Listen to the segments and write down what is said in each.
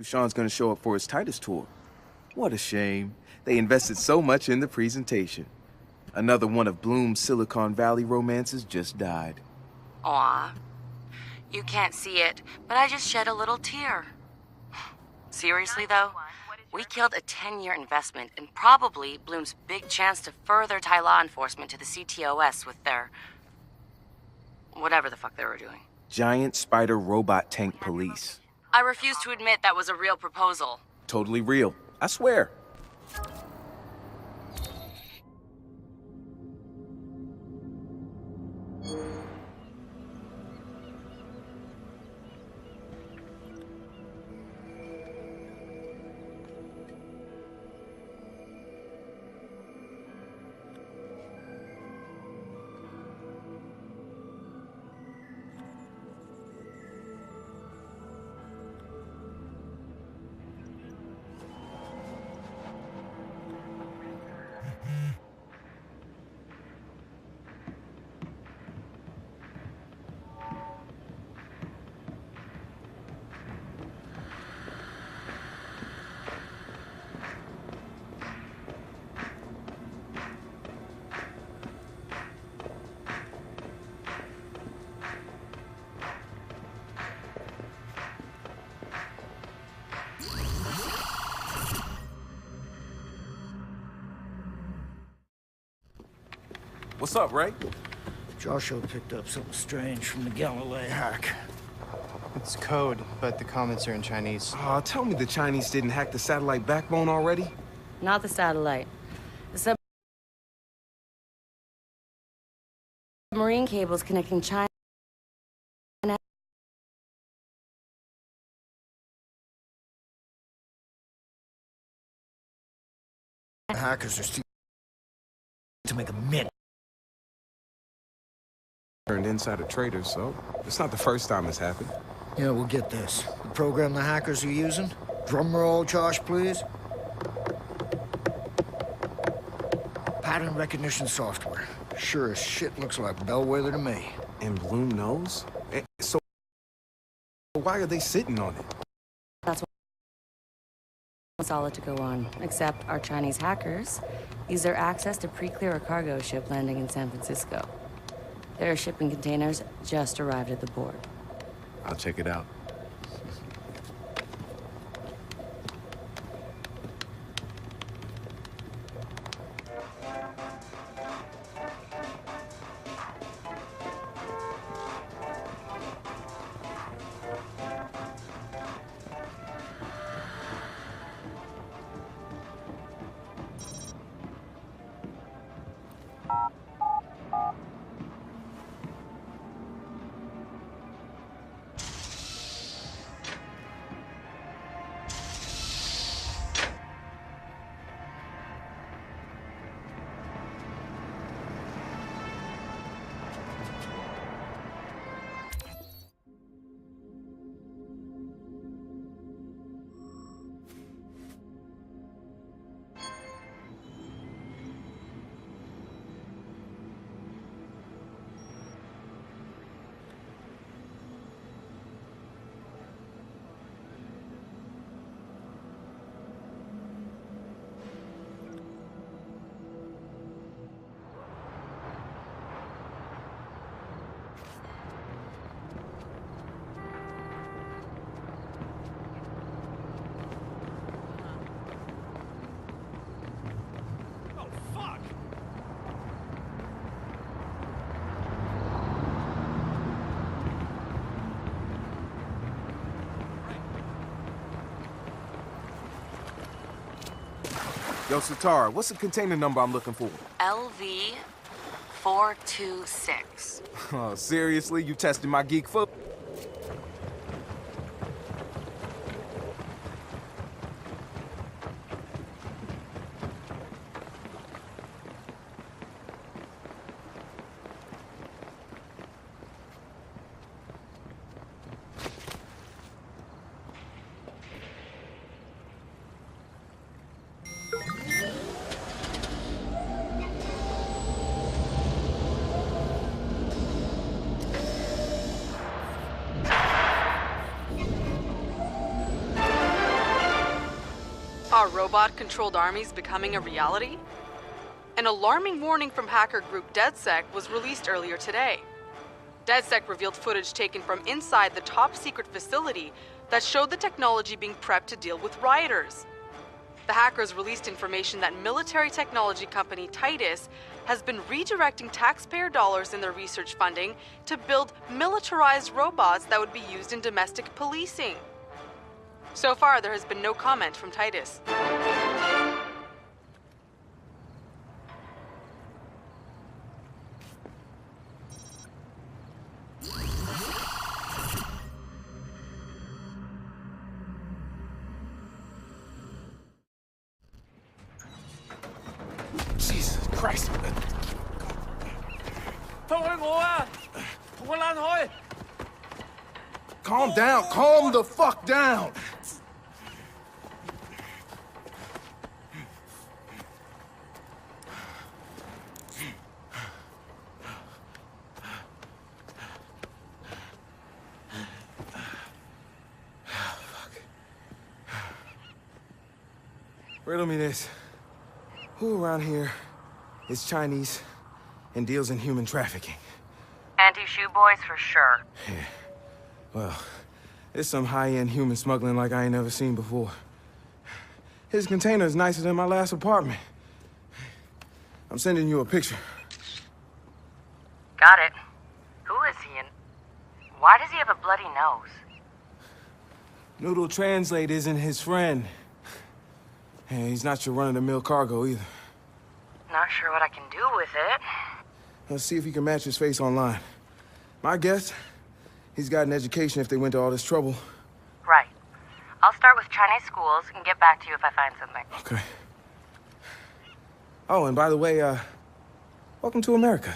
Dushan's gonna show up for his Titus tour. What a shame. They invested so much in the presentation. Another one of Bloom's Silicon Valley romances just died. Aw. You can't see it, but I just shed a little tear. Seriously, though, we killed a 10-year investment and probably Bloom's big chance to further tie law enforcement to the CTOS with their... whatever the fuck they were doing. Giant spider robot tank police. I refuse to admit that was a real proposal. Totally real. I swear. What's up, Ray? Joshua picked up something strange from the Galilei hack. It's code, but the comments are in Chinese. Tell me the Chinese didn't hack the satellite backbone already? Not the satellite. The submarine cables connecting China... The hackers are still to make a mint. Turned insider traders, so it's not the first time it's happened. Yeah, we'll get this. The program the hackers are using? Drum roll, Josh, please. Pattern recognition software. Sure as shit looks like Bellwether to me. And Bloom knows? So why are they sitting on it? That's what's solid to go on. Except our Chinese hackers use their access to pre-clear a cargo ship landing in San Francisco. Their shipping containers just arrived at the port. I'll check it out. Yo, Satara, what's the container number I'm looking for? LV-426. Oh, seriously? You testing my geek foot? Are robot-controlled armies becoming a reality? An alarming warning from hacker group Dedsec was released earlier today. Dedsec revealed footage taken from inside the top-secret facility that showed the technology being prepped to deal with rioters. The hackers released information that military technology company Titus has been redirecting taxpayer dollars in their research funding to build militarized robots that would be used in domestic policing. So far, there has been no comment from Titus. Jesus Christ. Calm down. Calm the fuck down. Riddle me this. Who around here is Chinese and deals in human trafficking? Anti-shoe boys for sure. Yeah. Well, it's some high-end human smuggling like I ain't never seen before. His container is nicer than my last apartment. I'm sending you a picture. Got it. Who is he and why does he have a bloody nose? Noodle Translate isn't his friend. And he's not your run-of-the-mill cargo either. Not sure what I can do with it. Let's see if you can match his face online. My guess, he's got an education if they went to all this trouble. Right. I'll start with Chinese schools and get back to you if I find something. Okay. Oh, and by the way, welcome to America.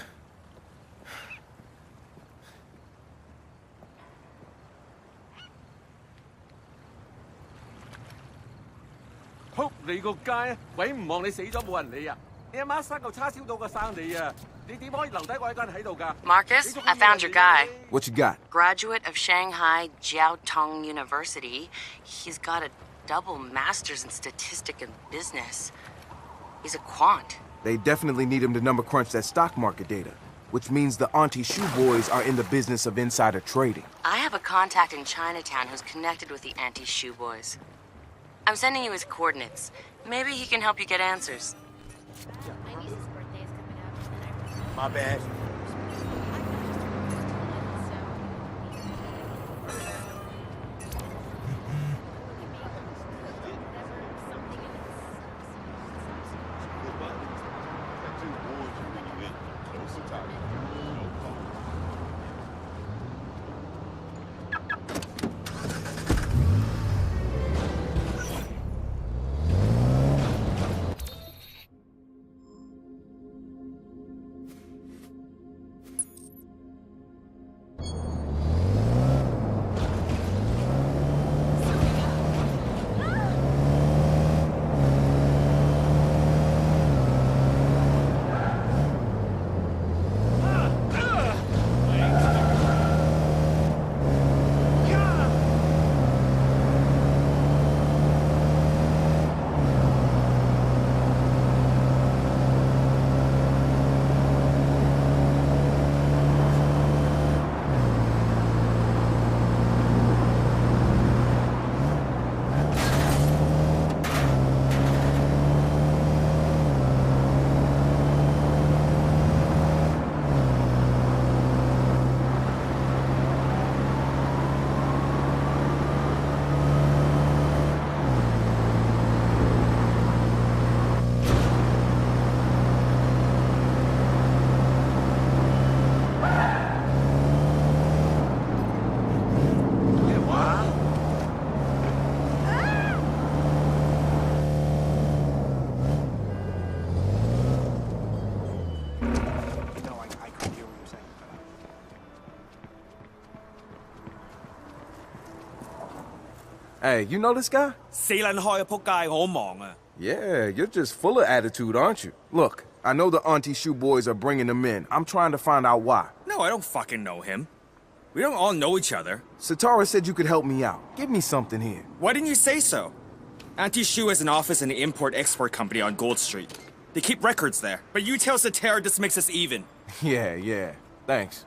Hope 你個街，鬼唔望你死咗冇人理啊！你阿媽生嚿叉燒到個生你啊！你點可以留低我一個人喺度㗎？ Marcus, I found your guy. What you got? Graduate of Shanghaied Jiaotong University. He's got a double master's in statistics and business. He's a quant. They definitely need him to number crunch that stock market data, which means the Auntie Shoe Boys are in the business of insider trading. I have a contact in Chinatown who's connected with the Anti-Shoe Boys. I'm sending you his coordinates. Maybe he can help you get answers. My niece's birthday is coming up, and then My bad. Hey, you know this guy? 死撚開啊！仆街，我好忙啊！ Yeah, you're just full of attitude, aren't you? Look, I know the Auntie Shoe Boys are bringing them in. I'm trying to find out why. No, I don't fucking know him. We don't all know each other. Satara said you could help me out. Give me something here. Why didn't you say so? Auntie Shu has an office in the import-export company on Gold Street. They keep records there. But you tell Satara this makes us even. Yeah. Thanks.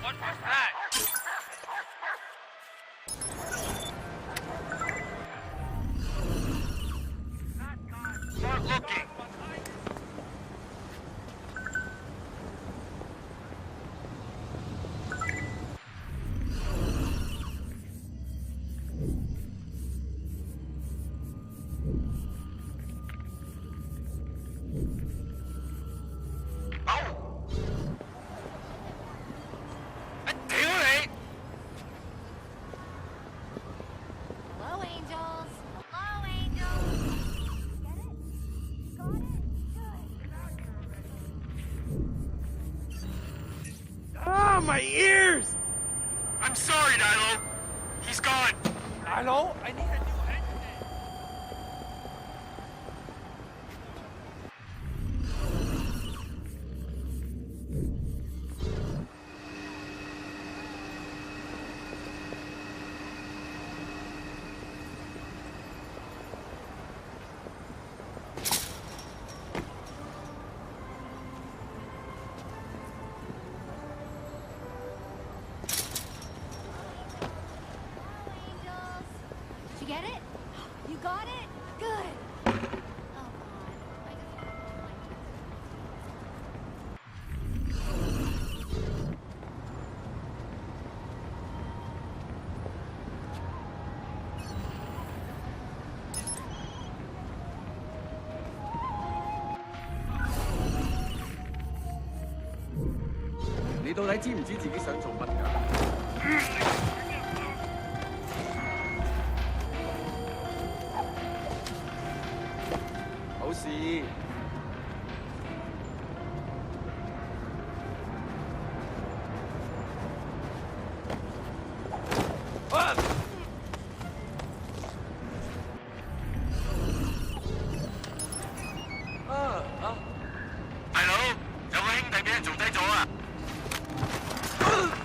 What was that? Start looking. Hello, angels. Hello, angels. Get it? Got it? Good. Ah, my ears! I'm sorry, Nilo. He's gone. Nilo, I need a new engine. Angels. Did you get it? You got it? Good. Oh, God. I just want to 你到底知唔知自己想做乜㗎？冇事。啊！大佬，有個兄弟俾人做低咗啊！ Angels.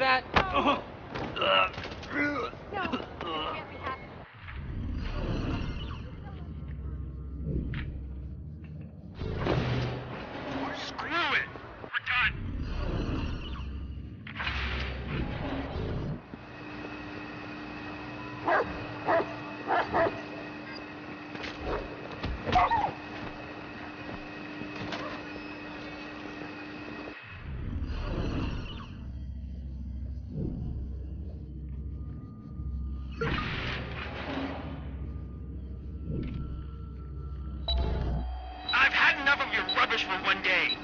that? No, it can't be happening. Screw it! We're done! I've had enough of your rubbish for one day.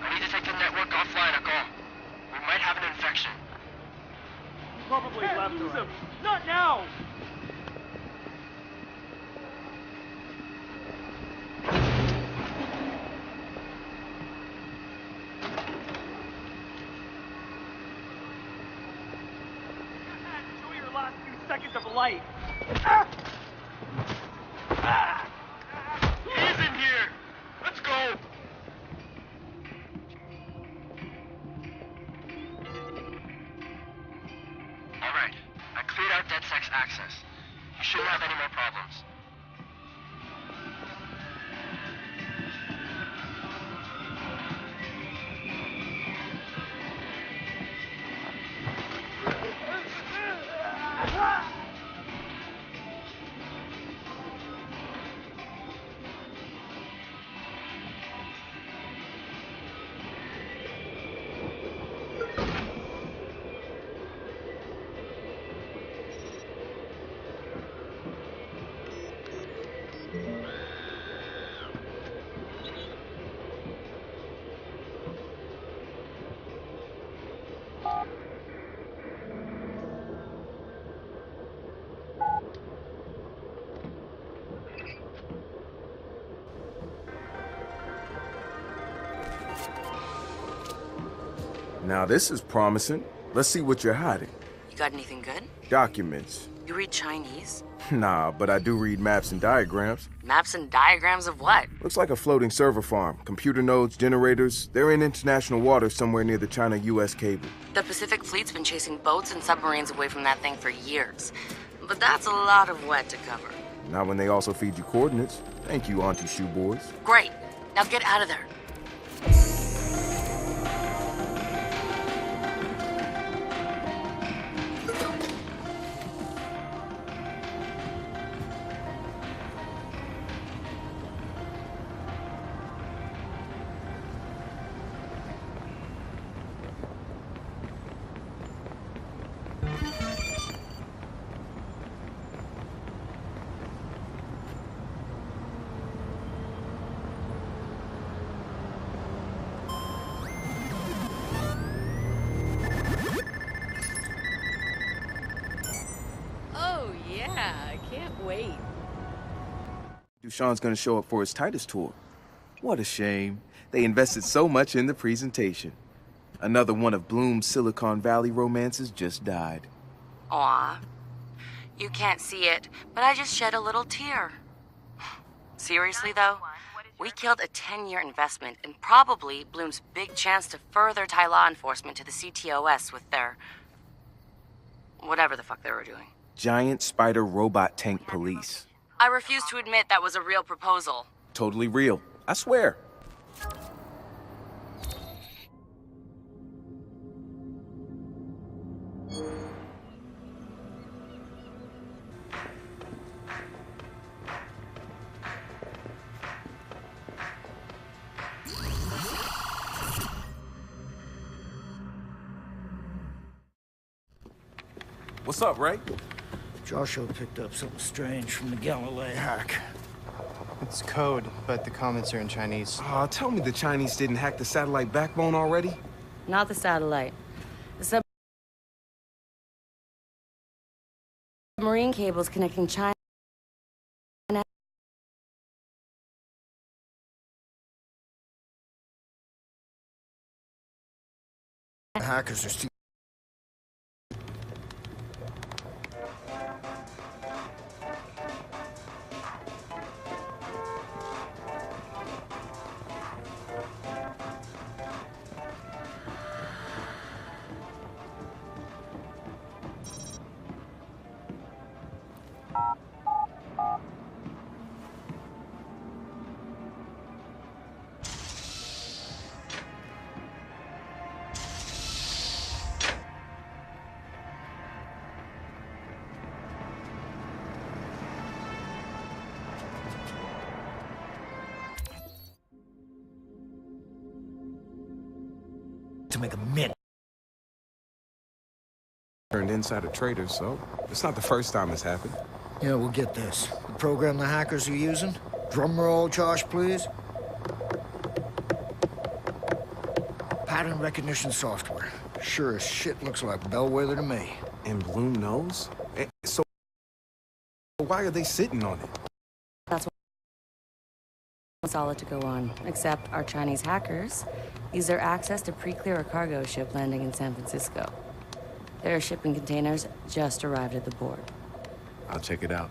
I need to take the network offline, a call. We might have an infection. Probably left him. Not now! Enjoy your last few seconds of life. He is in here! Let's go! Alright, I cleared out Dedsec's access. You shouldn't have any more problems. Now this is promising. Let's see what you're hiding. You got anything good? Documents. You read Chinese? Nah, but I do read maps and diagrams. Maps and diagrams of what? Looks like a floating server farm. Computer nodes, generators. They're in international waters somewhere near the China-US cable. The Pacific Fleet's been chasing boats and submarines away from that thing for years. But that's a lot of wet to cover. Not when they also feed you coordinates. Thank you, Auntie Shoe Boys. Great. Now get out of there. Oh, yeah, I can't wait. Dushan's gonna show up for his Titus tour. What a shame. They invested so much in the presentation. Another one of Bloom's Silicon Valley romances just died. Aw. You can't see it, but I just shed a little tear. Seriously, though, we killed a 10-year investment and probably Bloom's big chance to further tie law enforcement to the CTOS with their... whatever the fuck they were doing. Giant spider robot tank police. I refuse to admit that was a real proposal. Totally real. I swear. What's up, Ray? Joshua picked up something strange from the Galilei hack. It's code, but the comments are in Chinese. Aw, tell me the Chinese didn't hack the satellite backbone already? Not the satellite. The submarine cables connecting China. The hackers are still... to make a mint. Turned insider traders, so it's not the first time it's happened. Yeah, well, get this. The program the hackers are using? Drum roll, Josh, please. Pattern recognition software. Sure as shit looks like bellwether to me. And Bloom knows? So why are they sitting on it? That's solid to go on, except our Chinese hackers use their access to pre-clear a cargo ship landing in San Francisco. Their shipping containers just arrived at the port. I'll check it out.